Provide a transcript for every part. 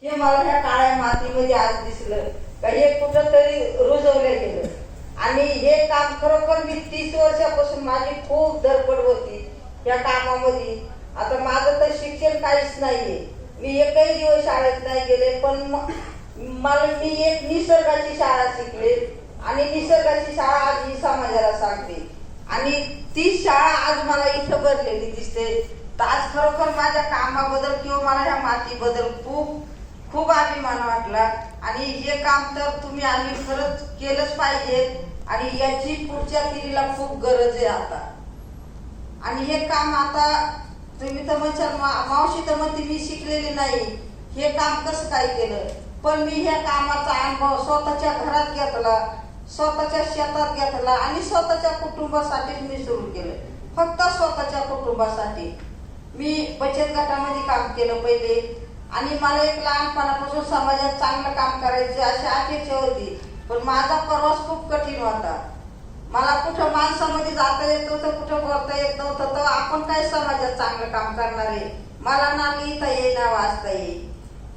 हे मला ह्या काळ्या मातीमध्ये आज दिसलं का हे कुठंतरी रुजवलं गेलं. आणि हे काम खरोखर मी 30 वर्षापासून माझी खूप धडपड होती या कामामध्ये. आता माझं तर शिक्षण काहीच नाहीये, मी एकही दिवस शाळेत नाही गेले, पण मी एक निसर्गाची शाळा शिकले आणि निसर्गाची शाळा आज ही समाजाला सांगते आणि ती शाळा आज मला इथं भरलेली दिसते. तर आज खरोखर माझ्या कामाबद्दल किंवा मला ह्या मातीबद्दल खूप खूप अभिमान वाटला. आणि हे काम तर तुम्ही आम्ही खरंच केलंच पाहिजे आणि याची पुढच्या पिढीला खूप गरज आहे आता. आणि हे काम आता तुम्ही तर म्हणशाल मावशी तर म्हणते मी शिकलेली नाही, हे काम कसं काय केलं, पण मी ह्या कामाचा अनुभव स्वतःच्या घरात घेतला, स्वतःच्या शेतात घेतला आणि स्वतःच्या कुटुंबासाठी मी सुरू केलं. फक्त स्वतःच्या कुटुंबासाठी मी बचत गटामध्ये काम केलं पहिले. आणि मला एक लहानपणापासून समाजात चांगलं काम करायचं अशी अपेक्षा होती, पण माझा प्रवास खूप कठीण होता. मला कुठं माणसामध्ये जाता येत नव्हतं, कुठं बोलता येत नव्हतं, तर आपण काय समाजात चांगलं काम करणार आहे. मला ना लिहिता येईल ना वाचता येईल.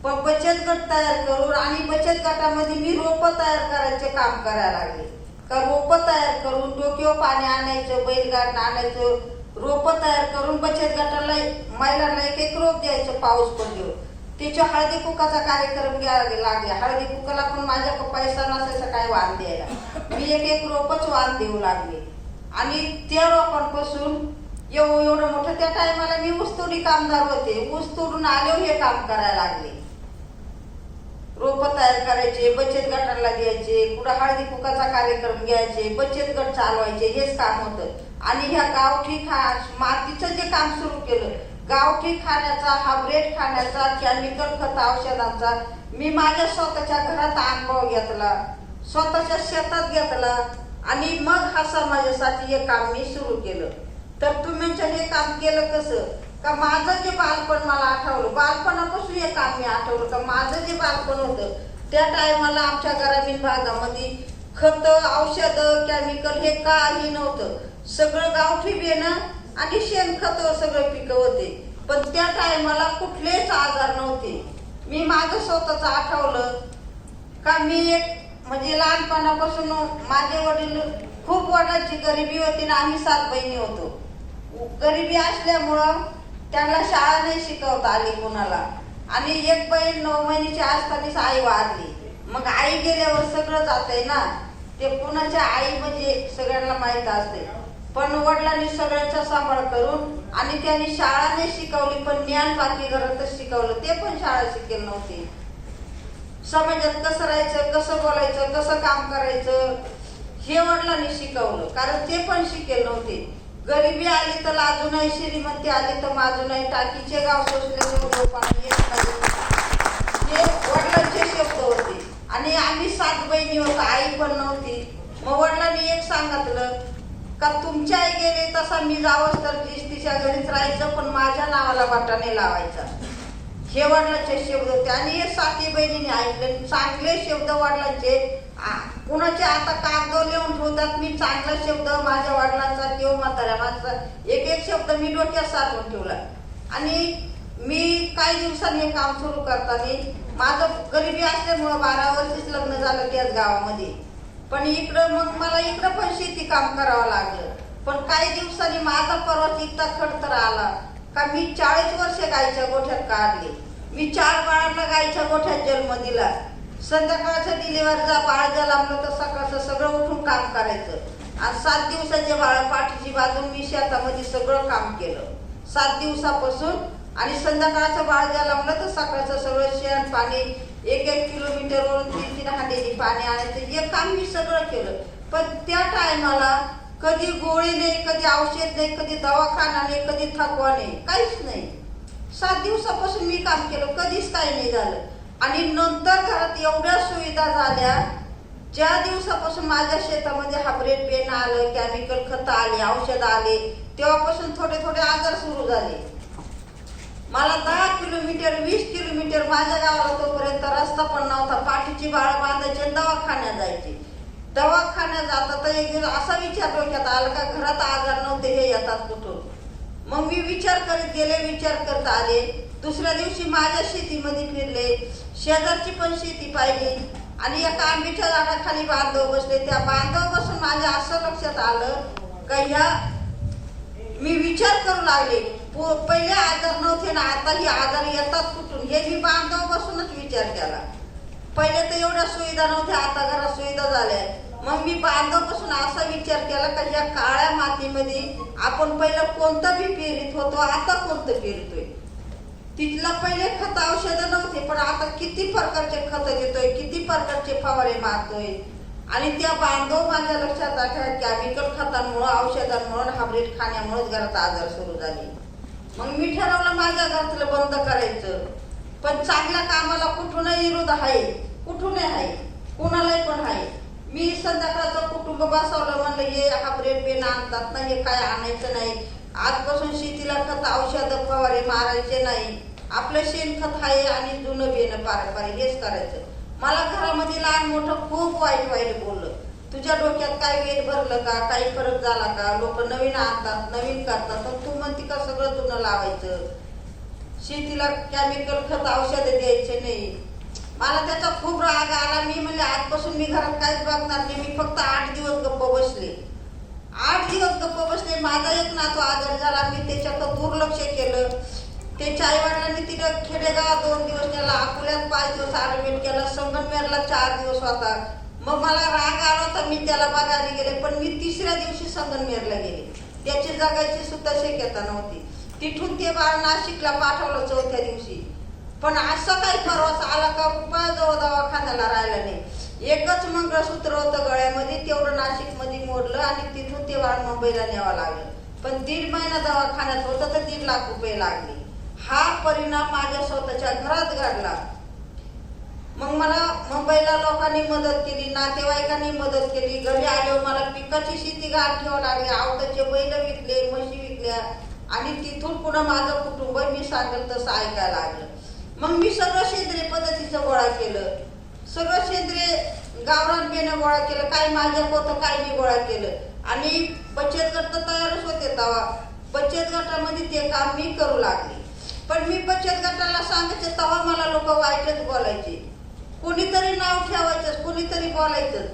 पण बचत गट तयार करून आणि बचत गटामध्ये मी रोपं तयार करायचे काम करायला लागले. का रोपं तयार करून डोक्यावर पाणी आणायचं, बैलगाडीनं आणायचं, रोपं तयार करून बचत गटाला महिलांना एक एक रोप द्यायचं पाऊस पडल्यावर. तिच्या हळदी कुकाचा कार्यक्रम घ्यायला लागले. हळदी कुकाला पण माझ्याकडे पैसा नसायचा काय वाण द्यायला, मी एक एक रोपच वाण देऊ लागले. आणि त्या रोपांपासून एवढं मोठं त्या टायमाला मी ऊसतोडी कामदार होते, ऊस तोडून आल्यावर हे काम करायला लागले. रोप तयार करायचे, बचत गटाला द्यायचे, कुठं हळदी कुकाचा कार्यक्रम घ्यायचे, बचत गट चालवायचे, हेच काम होतं. आणि ह्या गावठी मातीचं जे काम सुरू केलं, गावठी खाण्याचा, हायब्रिड खाण्याचा, केमिकल खत औषधांचा मी माझ्या स्वतःच्या घरात अनुभव घेतला, स्वतःच्या शेतात घेतला आणि मग हा समाजासाठी हे काम मी सुरू केलं. तर तुम्ही हे काम केलं कसं का माझं जे बालपण मला आठवलं, बालपणापासून हे काम मी आठवलं का माझं जे बालपण होतं त्या टायमाला आमच्या ग्रामीण भागामध्ये खत, औषध, केमिकल हे काही नव्हतं. सगळं गावठी बेणं आणि शेणखत सगळे पिकं होते, पण त्या टायमाला कुठलेच आजार नव्हते. मी माझं स्वतःच आठवलं का मी एक म्हणजे लहानपणापासून माझे वडील खूप वडिलांची गरिबी होती ना, आम्ही 7 बहिणी होतो. गरिबी असल्यामुळं त्यांना शाळा नाही शिकवता आली कुणाला. आणि एक बहीण 9 महिन्याची असतानाच आई वारली. मग आई गेल्यावर सगळं जातंय ना, ते कुणाच्या आई म्हणजे सगळ्यांना माहीत असते. पण वडिलांनी सगळ्यांचा सांभाळ करून आणि त्यांनी शाळा नाही शिकवली, पण ज्ञान बाकी घरातच शिकवलं. ते पण शाळा शिकेल नव्हती. समाजात कसं राहायचं, कसं बोलायचं, कसं काम करायचं हे वडिलांनी शिकवलं, कारण ते पण शिकेल नव्हते. गरिबी आली तर लाजू नाही, श्रीमंती आली तर माजू नाही, टाकीचे गाव सोसले पाणी येत नाही, हे वडिलांचे शब्द होते. आणि आम्ही 7 बहिणी होतो, आई पण नव्हती. मग वडिलांनी एक सांगितलं का तुमच्या आई गेले तसा मी जावंच तर तिच्या घरीच राहायचं, पण माझ्या नावाला वाटाणे लावायचा. हे वडिलांचे शब्द होते. आणि हे 7 बहिणीने ऐकले चांगले शब्द वडिलांचे. कुणाचे आता कागद लिहून ठेवतात, मी चांगला शब्द माझ्या वडिलांचा किंवा म्हाताऱ्या माझा एक एक शब्द मी डोक्यात साठवून ठेवला. आणि मी काही दिवसांनी हे काम सुरू करताना माझं गरिबी असल्यामुळं 12 वर्षीच लग्न झालं त्याच गावामध्ये. पण इकडं मग मला इकडं पण शेती काम करावं लागलं. पण काही दिवसांनी माझा प्रवास इतका खडतर आला का मी 40 वर्ष गायच्या गोठ्यात काढले. मी 4 बाळांना गायच्या गोठ्यात जन्म दिला. संध्याकाळचं डिलिव्हरीचा बाळ जन्मलं तर सकाळचं सगळं उठून काम करायचं. आणि 7 दिवसाचे बाळ पाठीची बाजून मी शेतामध्ये सगळं काम केलं 7 दिवसापासून. आणि संध्याकाळचं बाळ जन्मलं तर सकाळचं सगळं शेण पाणी 1-1 किलोमीटरवरून 3-3 हांड्याची पाणी आणायचं, हे काम मी सगळं केलं. पण त्या टायमाला कधी गोळी नाही, कधी औषध नाही, कधी दवाखाना नाही, कधी थकवा नाही, काहीच नाही. 7 दिवसापासून मी काम केलं, कधीच काही नाही झालं. आणि नंतर घरात एवढ्या सुविधा झाल्या, ज्या दिवसापासून माझ्या शेतामध्ये हायब्रिड बेन आलं, केमिकल खत आले, औषध आले, तेव्हापासून थोडे थोडे आजार सुरू झाले. मला 10 किलोमीटर 20 किलोमीटर माझ्या गावाला तोपर्यंत रस्ता पण नव्हता. पाठीची बाळ बांधायचे, दवाखान्यात जायचे. दवाखान्यात जातात तर एक असा विचार डोक्यात आला का घरात आजार नव्हते, हे येतात कुठून. मग मी विचार करत गेले, विचार करत आले. दुसऱ्या दिवशी माझ्या शेतीमध्ये फिरले, शेजारची पण शेती पाहिली आणि एका आंब्याच्या झाडाखाली बांधव बसले. त्या बांधव बसून माझ्या असं लक्षात आलं का ह्या मी विचार करू लागले, पहिले आजार नव्हते ना, आता ही आजार येतात कुठून, हे मी बांधव बसूनच विचार केला. पहिले तर एवढ्या सुविधा नव्हत्या, आता घरात सुविधा झाल्या. मग मी बांधव बसून असा विचार केला का ह्या काळ्या मातीमध्ये आपण पहिलं कोणतं बी पेरीत होतो, आता कोणतं पेरतोय. तिथला पहिले खत औषधं नव्हते, पण आता किती प्रकारचे खत देतोय, किती प्रकारचे फवारे मारतोय. आणि त्या बांधव माझ्या लक्षात आठवत केमिकल खतांमुळे, औषधांमुळे, हायब्रिड खाण्यामुळे घरात आजार सुरू झाले. मग मी ठरवलं माझ्या घरातलं बंद करायचं. पण चांगल्या कामाला कुठूनही विरोध आहे, कुठूनही आहे, कुणालाही पण आहे. मी संध्याकाळचं कुटुंब बसवलं, म्हणलं हे हायब्रिड बेन आणतात ना, हे काय आणायचं नाही. आजपासून शेतीला खत औषध फवारे मारायचे नाही. आपलं शेणखत आहे आणि जुनं बेन पारंपरिक हेच करायचं. मला घरामध्ये लहान मोठं खूप वाईट बोललं. तुझ्या डोक्यात काय वेळ भरलं का, काही फरक झाला का, लोक नवीन आणतात, नवीन करतात, पण तू म्हणती का सगळं जुनं लावायचं, शेतीला केमिकल खत औषध द्यायचे नाही. मला त्याचा खूप राग आला. मी म्हणले आजपासून मी घरात काहीच बघणार नाही. मी फक्त 8 दिवस गप्प बसले. 8 दिवस गप्प बसले. माझा एक नातू आजारी झाला, मी त्याच्याकडे दुर्लक्ष केलं. त्याच्या आई वडिलांनी तिथं खेडेगावात 2 दिवस नेला, अकोल्यात 5 दिवस ऍडमिट केला, संगमनेरला 4 दिवस होता. मग मला राग आला होता, मी त्याला बघायला गेले, पण मी 3ऱ्या दिवशी संगमनेरला गेले. त्याची जगायची सुद्धा शक्यता नव्हती. तिथून ते बाळ नाशिकला पाठवलं 4थ्या दिवशी. पण असं काही परवास आला का रुपयाजवळ दवाखान्याला राहिला नाही. एकच मंगळसूत्र होतं गळ्यामध्ये, तेवढं नाशिकमध्ये मोडलं आणि तिथून ते बाळ मुंबईला न्यावं लागलं. पण 1.5 महिना दवाखान्यात होतं तर 1.5 लाख रुपये लागले. हा परिणाम माझ्या स्वतःच्या घरात घडला. मग मला मुंबईला लोकांनी मदत केली, नातेवाईकांनी मदत केली. घरी आल्यावर मला पिकाची शेती गाठ ठेवावी लागली. आवताचे बैल विकले, म्हशी विकल्या आणि तिथून पुन्हा माझं कुटुंब मी सांगेल तसं ऐकायला लागलं. मग मी सगळं सेंद्रिय पद्धतीचं गोळा केलं, सगळं सेंद्रिय गावरान बेनं गोळा केलं. काही माझ्या होतं, काही मी गोळा केलं आणि बचत गट तयारच होते. तेव्हा बचत गटामध्ये ते काम मी करू लागले. पण मी बचत गटाला सांगायचे तेव्हा मला लोक वाईटच बोलायचे. कोणीतरी नाव ठेवायचं, कोणीतरी बोलायचं.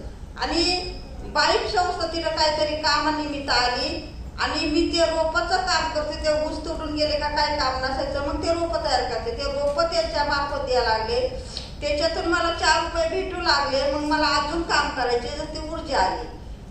आणि बाईक संस्था तिला काहीतरी कामानिमित्त आली आणि मी ते रोपाचं काम करते. ते ऊस तुटून गेले का काय काम नसायचं, मग ते रोप तयार करते. ते रोप त्यांच्या मार्फत द्यायला लागले. त्याच्यातून मला 4 रुपये भेटू लागले. मग मला अजून काम करायचे, तर ती ऊर्जा आली.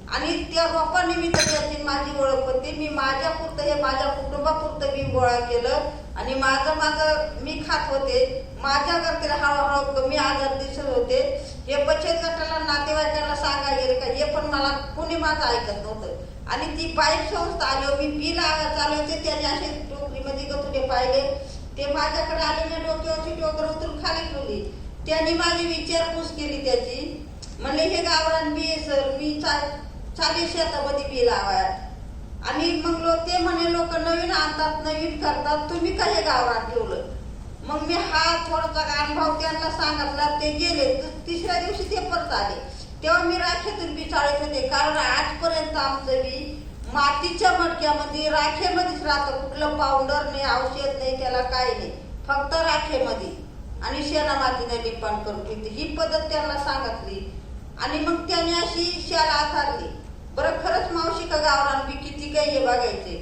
आणि त्या रोपानिमित्त त्याची माझी ओळख होती. मी माझ्या पुरतं, हे माझ्या कुटुंबापुरतं मी गोळा केलं आणि माझं मी खात होते. माझ्या घरतीला हळूहळू कमी आजार दिसत होते. हे बचत गटाला, नातेवाईकांना सांगायला गेले का, हे पण मला कोणी माझं ऐकत नव्हतं. आणि ती बाईक संस्था आलो, मी बिल चालवते. त्याने असे टोकरीमध्ये गतुडे पाहिले. ते माझ्याकडे आलेले डोक्यावरची टोकर उतरून खाली ठेवली. त्यांनी माझी विचारपूस केली त्याची. म्हणले हे गावरान बी सर, मी चालेल शेतामध्ये बी लावाय. आणि मग ते म्हणे लोक नवीन आणतात, नवीन करतात, तुम्ही काय हे गावरान ठेवलं. मग मी हा थोडासा अनुभव त्यांना सांगितला. ते गेले. 3ऱ्या दिवशी ते परत आले. तेव्हा मी राखेतून बी चाळत होते. कारण आजपर्यंत आमचं बी मातीच्या मडक्यामध्ये राखेमध्येच राहतं. कुठलं पावडर नाही, औषध नाही, त्याला काही नाही, फक्त राखेमध्ये आणि शेणा मातीने लिपाण करून ठेवते. ही पद्धत त्यांना सांगितली आणि मग त्याने अशी शाल आथरली. बरं खरंच मावशी का गावरान बी किती काही हे बघायचे.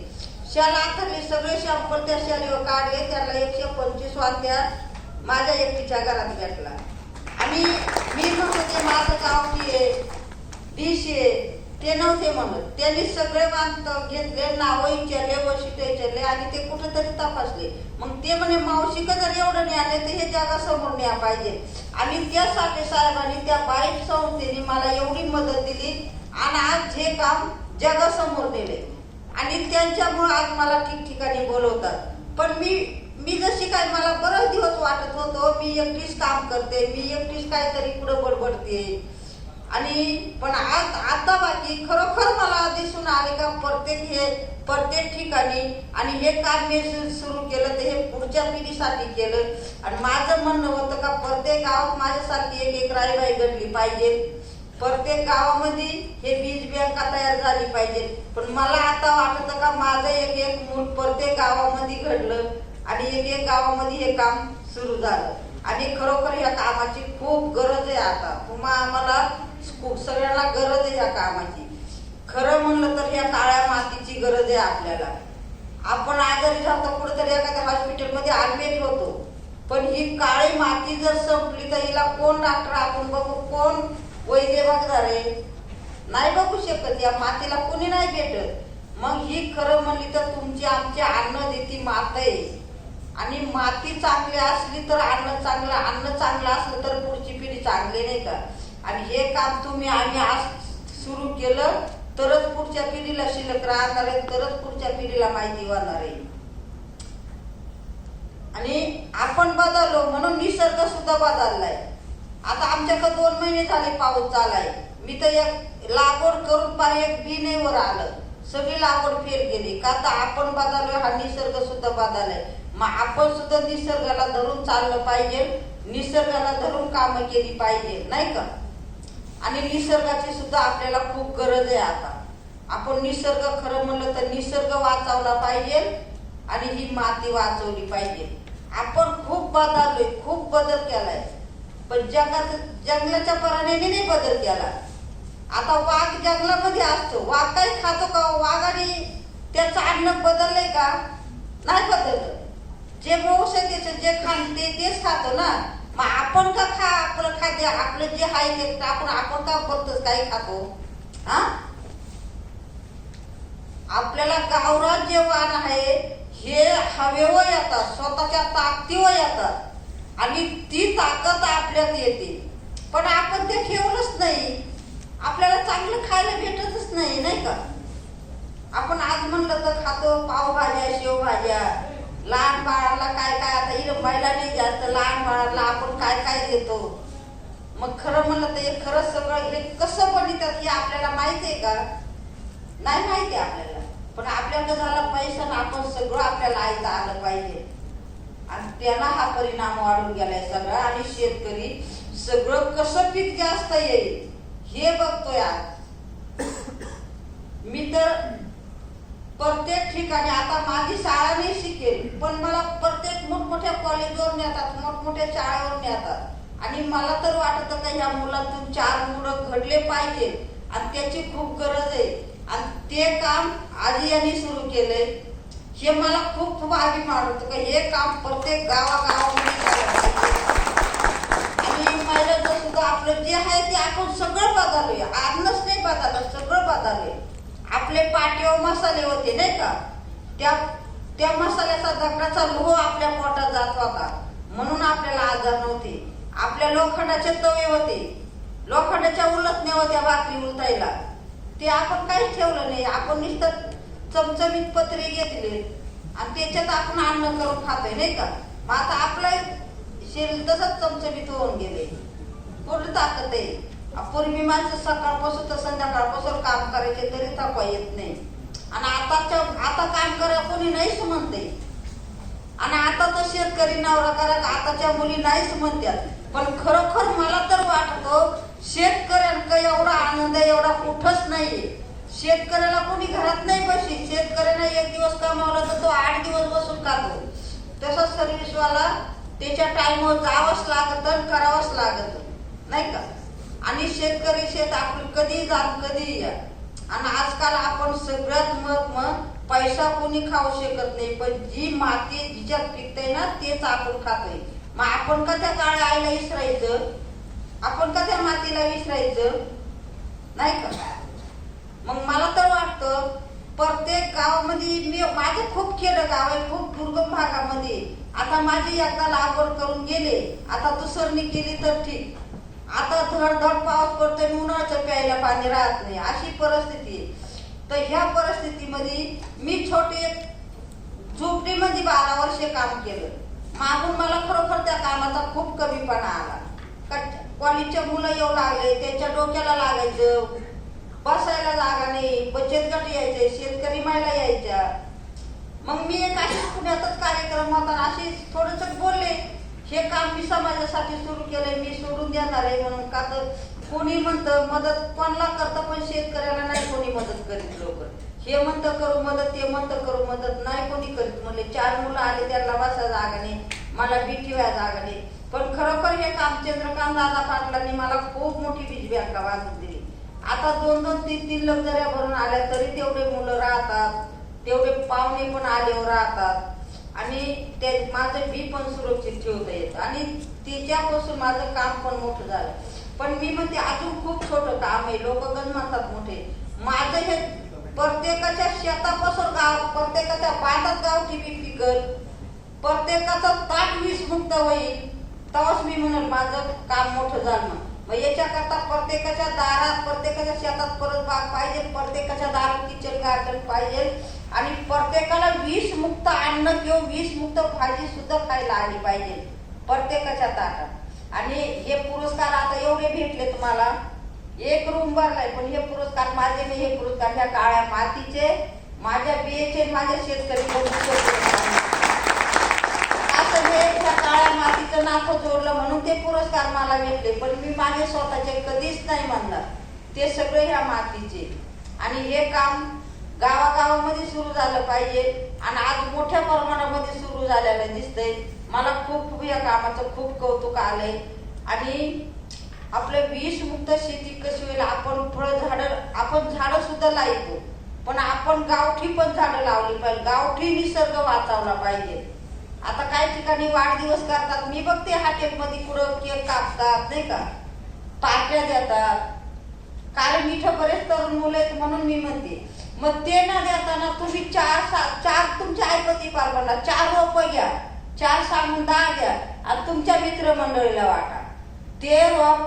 शाल आथरली, सगळे शॅम्पल त्या शालीवर काढले. त्याला 125 वाट्या माझ्या एकटीच्या घरात भेटला. आणि मी म्हणत होते माझं गावठी आहे, डिश आहे, ते नव्हते म्हणत. त्यांनी सगळे बांधव घेतले, नावं विचारले, वैशिष्ट्य विचारले आणि ते कुठेतरी तपासले. मग ते म्हणे मावशी का जर एवढं नाही आले तर हे जगासमोर न्या पाहिजे. आणि त्यासाठी साहेबांनी, त्या बाईक संस्थेने मला एवढी मदत दिली आणि आज हे काम जगासमोर नेले. आणि त्यांच्यामुळे आज मला ठिकठिकाणी बोलवतात. पण मी जशी काय, मला बरेच दिवस वाटत होतो मी एकटीच काम करते, मी एकटीच काहीतरी पुढे बडबडते. आणि पण आता बाकी खरोखर मला दिसून आले का प्रत्येक ठिकाणी. आणि हे काम मी सुरू केलं तर हे पुढच्या पिढीसाठी केलं. आणि माझं म्हणणं होतं का प्रत्येक गावात माझ्यासारखी एक राईबाई घडली पाहिजे. प्रत्येक गावामध्ये हे बीज बँका तयार झाली पाहिजे. पण मला आता वाटतं का माझं एक मूल प्रत्येक गावामध्ये घडलं आणि एक गावामध्ये हे काम सुरू झालं. आणि खरोखर या कामाची खूप गरज आहे. आता आम्हाला खूप सगळ्यांना गरज आहे या कामाची. खरं म्हणलं तर या काळ्या मातीची गरज आहे आपल्याला. आपण आजारी राहतो कुठेतरी एखाद्या हॉस्पिटलमध्ये ऍडमिट होतो, पण ही काळी माती जर संपली तर हिला कोण डॉक्टर आपण बघू, कोण वैद्य बघणार आहे? नाही बघू शकत. या मातीला कोणी नाही भेटत. मग ही खरं म्हणली तर तुमची आमची अन्न देती माता आहे. आणि माती चांगली असली तर अन्न चांगलं, अन्न चांगलं असलं तर पुढची पिढी चांगली, नाही का? आणि हे काम आम्ही आज सुरू केलं तरच पुढच्या पिढीला शिल्लक राहणार आहे, तरच पुढच्या पिढीला माहिती होणार आहे. आणि आपण बदललो म्हणून निसर्ग सुद्धा बदललाय. आता आमच्याकडे 2 महिने झाले पाऊस चालाय. मी तर एक लागवड करून पार एक बी नाही वर आलं. सगळी लागवड फेल गेली. का तर आपण बदललोय, हा निसर्ग सुद्धा बदललाय. मग आपण सुद्धा निसर्गाला धरून चाललं पाहिजे, निसर्गाला धरून कामं केली पाहिजे, नाही का? आणि निसर्गाची सुद्धा आपल्याला खूप गरज आहे. आता आपण निसर्ग खरं म्हणलं तर निसर्ग वाचवला पाहिजे आणि ही माती वाचवली पाहिजे. आपण खूप बदललोय, खूप बदल केलाय, पण जंगलाच्या प्राण्याने नाही बदल केला. आता वाघ जंगलामध्ये असतो, वाघ काही खातो का? वाघाने त्याचं अन्न बदललंय का? नाही बदललं. जे मांस आहे त्याचं जे खाते तेच खातो ना. मग आपण का आपलं खाद्य आपलं जे आहे ते आपण का बघतोच काही खातो? हा, आपल्याला गावरान जे वाण आहे हे हवेवर येतात, स्वतःच्या ताकदीवर येतात आणि ती ताकद आपल्यात येते. पण आपण ते ठेवलंच नाही. आपल्याला चांगलं खायला भेटतच नाही, नाही का? आपण आज म्हणलं तर खातो पावभाज्या, शेवभाज्या. लहान बाळाला काय काय आता इरंबायला नाही जास्त, लहान बाळाला आपण काय काय देतो. मग खरं म्हणलं तर हे खरं सगळं हे कसं बनवतात हे आपल्याला माहिती आहे का? नाही माहिती आपल्याला. पण आपल्याकडे झाला पैसा ना, आपण सगळं आपल्याला आयतं आलं पाहिजे. आणि त्यांना हा परिणाम वाढून गेलाय सगळा. आणि शेतकरी सगळं कसं पीक जास्त येईल हे बघतोय आज. मी तर प्रत्येक ठिकाणी आता माझी शाळा नाही शिकेल, पण मला प्रत्येक मोठमोठ्या कॉलेजवर नेतात, मोठमोठ्या शाळेवर नेतात. आणि मला तर वाटतं का ह्या मुलातून 4 मुलं घडले पाहिजे आणि त्याची खूप गरज आहे. आणि ते काम आजी यांनी सुरू केलंय. हे मला खूप खूप अभिमान होतो का हे काम प्रत्येक गावागावामध्ये झालं पाहिजे. आणि महिलांचं सुद्धा आपलं जे आहे ते आपण सगळं बदलूय. अन्नच नाही बदललं, सगळं बदलूय. आपले पाट्यावर मसाले होते नाही का, त्या मसाल्याचा दगडाचा लोह आपल्या पोटात जात होता म्हणून आपल्याला आजार नव्हते. आपल्या लोखंडाचे तवे होते, लोखंडाच्या उलटण्या होत्या भाकरी उलटायला. ते आपण काहीच ठेवलं नाही. आपण नुसतं चमचमीत पत्रे घेतले आणि त्याच्यात आपण अन्न करून खातोय, नाही का? मग आता आपलं शरीर तसंच चमचमीत होऊन गेले. पूर्ण ताकद आहे. पूर्वी माणसं सकाळपासून तर संध्याकाळपासून काम करायचे तरी थकवा येत नाही. आणि आता काम करा कोणी नाहीच म्हणते. आणि आता तर शेतकरी नवरा करा आताच्या मुली नाहीच म्हणतात. पण खरोखर मला तर वाटतो शेतकऱ्यांना एवढा आनंद एवढा कुठंच नाहीये. शेतकऱ्याला कोणी घरात नाही बशी. शेतकऱ्याला 1 दिवस कमावला तर तो 8 दिवस बसून खातो. तसंच सर्व्हिसवाला त्याच्या टाइमवर जावंच लागत, करावंच लागत, नाही का? आणि शेतकरी शेत आपलं कधी जात कधी या. आणि आजकाल आपण सगळ्यात मग पैसा कोणी खाऊ शकत नाही, पण जी माती जिच्यात पिकते ना तेच आपण खातोय. मग आपण का त्या काळ्या आईला विसरायचं? आपण का त्या मातीला विसरायचं? नाही का? मग मला तर वाटतं प्रत्येक गावामध्ये माझं खूप खेडं गाव आहे, खूप दुर्गम भागामध्ये. आता माझी एकदा लागवड करून गेले, आता दुसरणी केली तर ठीक. आता धडधड पाऊस पडतोय, उन्हाळ्याचं प्यायला पाणी राहत नाही, अशी परिस्थिती आहे. तर ह्या परिस्थितीमध्ये मी छोटे झोपडीमध्ये 12 वर्षे काम केलं. मागून मला खरोखर त्या कामाचा खूप कमीपणा आला. कॉलेजच्या मुलं येऊ लागले, त्यांच्या डोक्याला लागायचं, बसायला जागा नाही, बचत गट यायचे, शेतकरी महिला यायच्या. मग मी एक अशी पुण्यातच कार्यक्रम होता, अशी थोडंसं बोलले, हे काम मी समाजासाठी सुरू केलंय, मी सोडून देणार आहे म्हणून. का तर कोणी म्हणतं मदत कोणाला करतं, पण शेतकऱ्याला नाही कोणी मदत करीत. लोक हे म्हणतं करू मदत, ते म्हणतं करू मदत, नाही कोणी करीत. म्हणले 4 मुलं आले, त्यांना बसायला जागा नाही, मला बी ठेवायला जागा नाही. पण खरोखर हे काम चंद्रकांत दादा पाटलांनी मला खूप मोठी वीज बँका बांधून दिली. आता 2-2, 3-3 लक्झऱ्या भरून आल्या तरी तेवढे मुलं राहतात, तेवढे पाहुणे पण आल्यावर राहतात आणि ते माझं बी पण सुरक्षित ठेवता येतं आणि तिच्यापासून माझं काम पण मोठं झालं. पण मी म्हणते अजून खूप छोटं काम आहे. लोक गण म्हणतात मोठे. माझं हे प्रत्येकाच्या शेतापासून गाव, प्रत्येकाच्या बांधात गावठी बी पिकल, प्रत्येकाचं ताट विषमुक्त होईल, तेव्हाच मी म्हणेल माझं काम मोठं झालं. मग याच्याकरता प्रत्येकाच्या दारात, प्रत्येकाच्या शेतात परत बाग पाहिजे, प्रत्येकाच्या दारात किचन गार्डन पाहिजे आणि प्रत्येकाला विषमुक्त अन्न किंवा विषमुक्त भाजी सुद्धा खायला आली पाहिजे प्रत्येकाच्या ताटात. आणि हे पुरस्कार आता एवढे भेटले तुम्हाला, एक रूम भरलाय, पण हे पुरस्कार माझे नाही. हे पुरस्कार ह्या काळ्या मातीचे, माझ्या बीएचे, माझ्या शेतकरी असं हे ह्या काळ्या मातीचं नातं जोडलं म्हणून ते पुरस्कार मला भेटले. पण मी माझे स्वतःचे कधीच नाही म्हणणार, ते सगळे ह्या मातीचे. आणि हे काम गावागावामध्ये सुरू झालं पाहिजे आणि आज मोठ्या प्रमाणामध्ये सुरू झालेलं दिसतंय. मला खूप या कामाचं खूप कौतुक आलंय. आणि आपलं विषमुक्त शेती कशी होईल, आपण झाडं सुद्धा लावतो, पण आपण गावठी पण झाडं लावली पाहिजे, गावठी निसर्ग वाचवला पाहिजे. आता काही ठिकाणी वाढदिवस करतात, मी बघते हॉटेलमध्ये कुठं केक कापतात नाही का, पार्ट्या देतात, कारण इथं बरेच तरुण मुलं आहेत म्हणून मी म्हणते. मग ते न देताना तुम्ही चार तुमच्या ऐपती पारपणा 4 रोपं घ्या, 4 सांगून 10 द्या आणि तुमच्या मित्रमंडळीला वाटा. ते रोप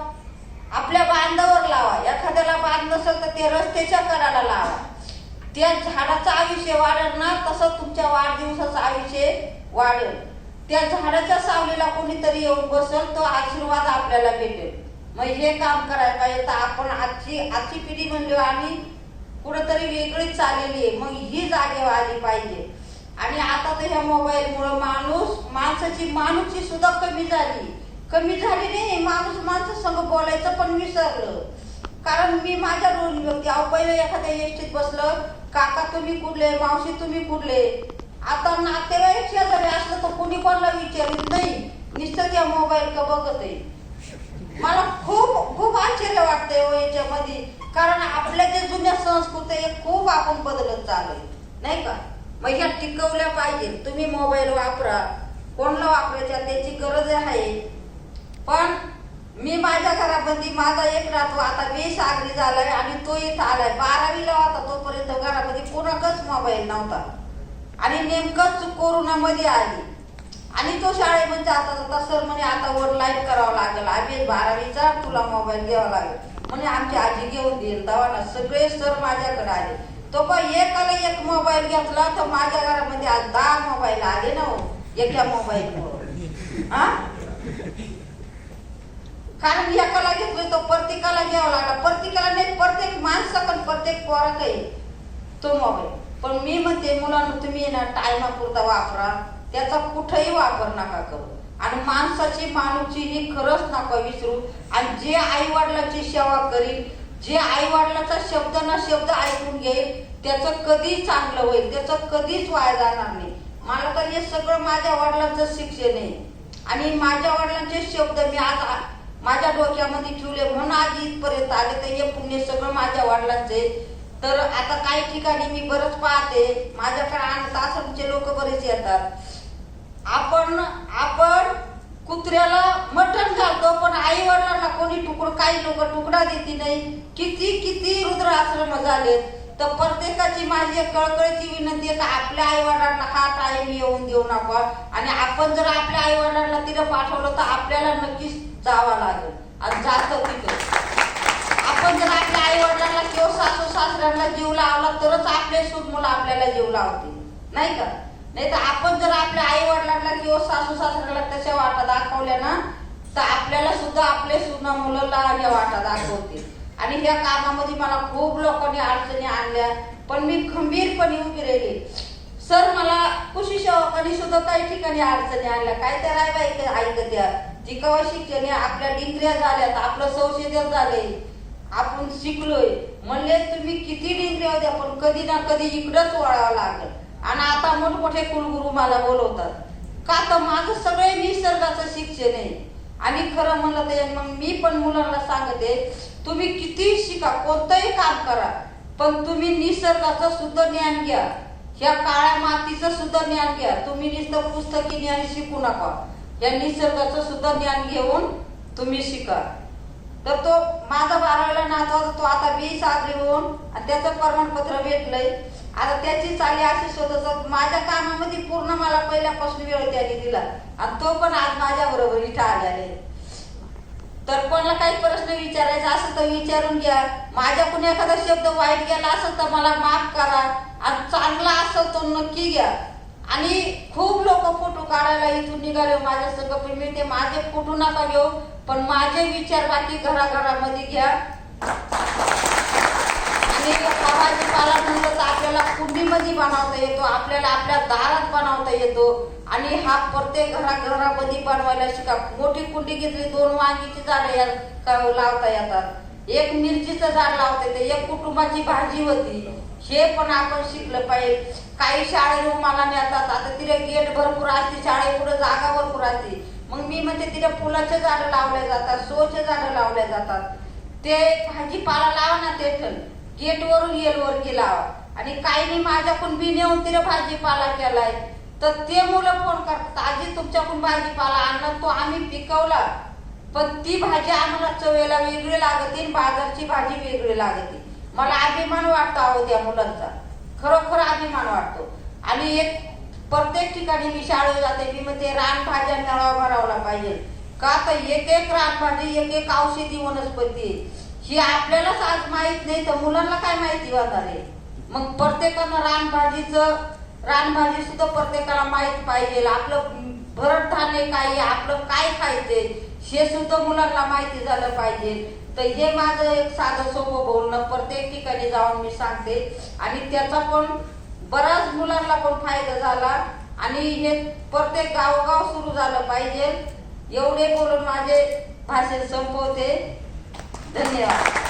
आपल्या बांधावर लावा, एखाद्याला बांध नसेल तर ते रस्त्याच्या कडाला लावा. त्या झाडाचं आयुष्य वाढेल ना, तसं तुमच्या वाढदिवसाचं आयुष्य वाढेल. त्या झाडाच्या सावलीला कोणीतरी येऊन बसेल, तो आशीर्वाद आपल्याला भेटेल. मग हे काम करायला पाहिजे. तर आपण आजची पिढी म्हणली आणि कुठंतरी वेगळीच चाललेली आहे, मग ही जागेवर आली पाहिजे. आणि आता तर ह्या मोबाईलमुळे माणसाची माणुसकी सुद्धा कमी झाली नाही. माणसं संग बोलायचं पण विसरलं. कारण मी माझ्या रोल बघते, पहिले एखाद्या एसटीत बसलं, काका तुम्ही कुठले, मावशी तुम्ही कुठले. आता नातेवाईक शेजारी असलं तर कोणी कोणाला विचारित नाही, नुसतं त्या मोबाईल का बघत आहे. मला खूप खूप आश्चर्य वाटतंय याच्यामध्ये, कारण आपल्या जे जुन्या संस्कृती आहे खूप आपण बदलत चाललोय नाही का. मग ह्या टिकवल्या पाहिजे. तुम्ही मोबाईल वापरा, कोणाला वापरायच्या त्याची गरज आहे. पण मी माझ्या घरामध्ये माझा एक राहतो, आता 20 आगरी झालाय आणि तो इथं आलाय 12वीला होता, तोपर्यंत घरामध्ये कोणाकच मोबाईल नव्हता. आणि नेमकंच कोरोनामध्ये आली आणि तो शाळेमध्ये जाता सर म्हणे आता वर लाईट करावं लागेल, आम्ही 12वीचा, तुला मोबाईल घ्यावा लागेल म्हणे. आमची आजी घेऊन देईल दवाना. सगळे सर माझ्याकडे आले. तो पण एकाला एक मोबाईल घेतला तर माझ्या घरामध्ये आज 10 मोबाईल आले ना एका मोबाईलमुळे. कारण एकाला घेतलोय तो प्रत्येकाला घ्यावा लागला. प्रत्येकाला नाही, प्रत्येक माणसाकडे, प्रत्येक पोराकडे तो मोबाईल. पण मी म्हणते मुलांना तुम्ही ना टायमापुरता वापरा, त्याचा कुठेही वापर नका करू. आणि माणसाची माणूसची ही खरंच नका विसरू. आणि जे आई वडिलांची सेवा करील, जे आई वडिलांचा शब्द ना शब्द ऐकून घेईल, त्याचं कधी चांगलं होईल, त्याचं कधीच वाया जाणार नाही. मला तर हे सगळं माझ्या वडिलांचं शिक्षण आहे आणि माझ्या वडिलांचे शब्द मी आज माझ्या डोक्यामध्ये ठेवले म्हणून आज इथपर्यंत आले. तर हे पुण्य सगळं माझ्या वडिलांचे. तर आता काही ठिकाणी मी बरंच पाहते, माझ्याकडे अनाथ आश्रमचे लोक बरेच येतात. आपण कुत्र्याला मटण घालतो, पण आई वडिलांना कोणी काही लोक तुकडा देते नाही. किती रुद्राश्रम झालेत. तर प्रत्येकाची माझी कळकळीची विनंती आहे की आपल्या आई वडिलांना हा टाइम येऊन देऊ नका. आणि आपण जर आपल्या आई वडिलांना तिथं पाठवलं तर आपल्याला नक्कीच जावं लागेल आणि जातं तिथं. आपण जर आपल्या आई वडिलांना किंवा सासू सासऱ्यांना जीव लावला तरच आपले सून मुलं आपल्याला जीव लावतील नाही का. नाही तर आपण जर आपल्या आई वडिलांना किंवा सासू सासऱ्याला तशा वाटा दाखवल्या ना, तर आपल्याला सुद्धा आपले सून मुलं लहान वाटा दाखवतील. आणि ह्या कामामध्ये मला खूप लोकांनी अडचणी आणल्या, पण मी खंबीरपणे उभी राहिली. सर मला कृषी सेवकांनी सुद्धा काही ठिकाणी अडचणी आणल्या. काय त्या रायबाई ऐकत्या ती कवा शिक्षण आपल्या डिग्र्या झाल्यात, आपलं संशोधन झालंय, आपण शिकलोय. म्हणले तुम्ही किती डिग्री होत्या पण कधी ना कधी इकडंच वळावं लागलं. आणि आता मोठमोठे कुलगुरू मला बोलवतात का, तर माझं सगळे निसर्गाचं शिक्षण आहे. आणि खरं म्हणलं तर मग मी पण मुलांना सांगते, तुम्ही कितीही शिका, कोणतंही काम करा, पण तुम्ही निसर्गाचं सुद्धा ज्ञान घ्या, ह्या काळ्या मातीचं सुद्धा ज्ञान घ्या. तुम्ही नुसतं पुस्तकी ज्ञान शिकू नका, या निसर्गाचं सुद्धा ज्ञान घेऊन तुम्ही शिका. तर तो माझा 12वीला नातू होता, तो आता 20 आगरी होऊन आणि त्याचं प्रमाणपत्र भेटलंय. आता त्याची चाली अशी शोधत माझ्या कामामध्ये पूर्ण मला पहिल्यापासून वेळ त्याने दिला आणि तो पण आज माझ्या बरोबर इथं आलेले. तर कोणाला काही प्रश्न विचारायचा असेल तर विचारून घ्या. माझ्याकडून एखादा शब्द वाईट गेला असेल तर मला माफ करा आणि चांगला असेल तो नक्की घ्या. आणि खूप लोक फोटो काढायला इथून निघाले माझ्या संग, पण मी ते माझे फोटो नका घेऊ, पण माझे विचार बाकी घराघरामध्ये घ्या. आणि भाजीपाला म्हणलं तर आपल्याला कुंडीमध्ये बनवता येतो, आपल्याला आपल्या दारात बनवता येतो. आणि हा प्रत्येक घराघरामध्ये बनवायला शिका. मोठी कुंडी घेतली, 2 वांगीची झाडं लावता येतात, 1 मिरचीचं झाड लावता येते, 1 कुटुंबाची भाजी होती. हे पण आपण शिकलं पाहिजे. काही शाळेला मला नेतात, आता तिथे गेट भरपूर असते, शाळेपुढे जागा भरपूर असते, मग मी म्हणते तिथे फुलाचे झाडं लावले जातात, शोचे झाडं लावले जातात. ते भाजीपाला लावा ना, ते गेटवरून येलवरती लावा. आणि काहींनी माझ्याकडून बी नेऊन तिथे भाजीपाला केलाय, तर ते मुलं फोन करतात, आजी तुमच्याकडून भाजीपाला आणला, तो आम्ही पिकवला, पण ती भाजी आम्हाला चवेला वेगळी लागते, बाजारची भाजी वेगळी लागते. मला अभिमान वाटतो अहो त्या मुलांचा, खरोखर अभिमान वाटतो. आणि एक प्रत्येक ठिकाणी मी शाळेत जाते, मी म्हणते रानभाज्या मेळावा भरावला पाहिजे. का तर एक रानभाजी, एक औषधी वनस्पती, ही आपल्यालाच आज माहित नाही, तर मुलांना काय माहिती होणार आहे. मग प्रत्येकानं रानभाजी सुद्धा प्रत्येकाला माहित पाहिजे. आपलं भरड धान्य काय, आपलं काय खायचंय हे सुद्धा मुलांना माहिती झालं पाहिजे. तर हे माझं एक साधं सोपं बोलणं प्रत्येक ठिकाणी जाऊन मी सांगते, आणि त्याचा पण बराच मुलांना पण फायदा झाला. आणि हे प्रत्येक गावोगाव सुरू झालं पाहिजे. एवढे बोलून माझे भाषण संपवते. धन्यवाद.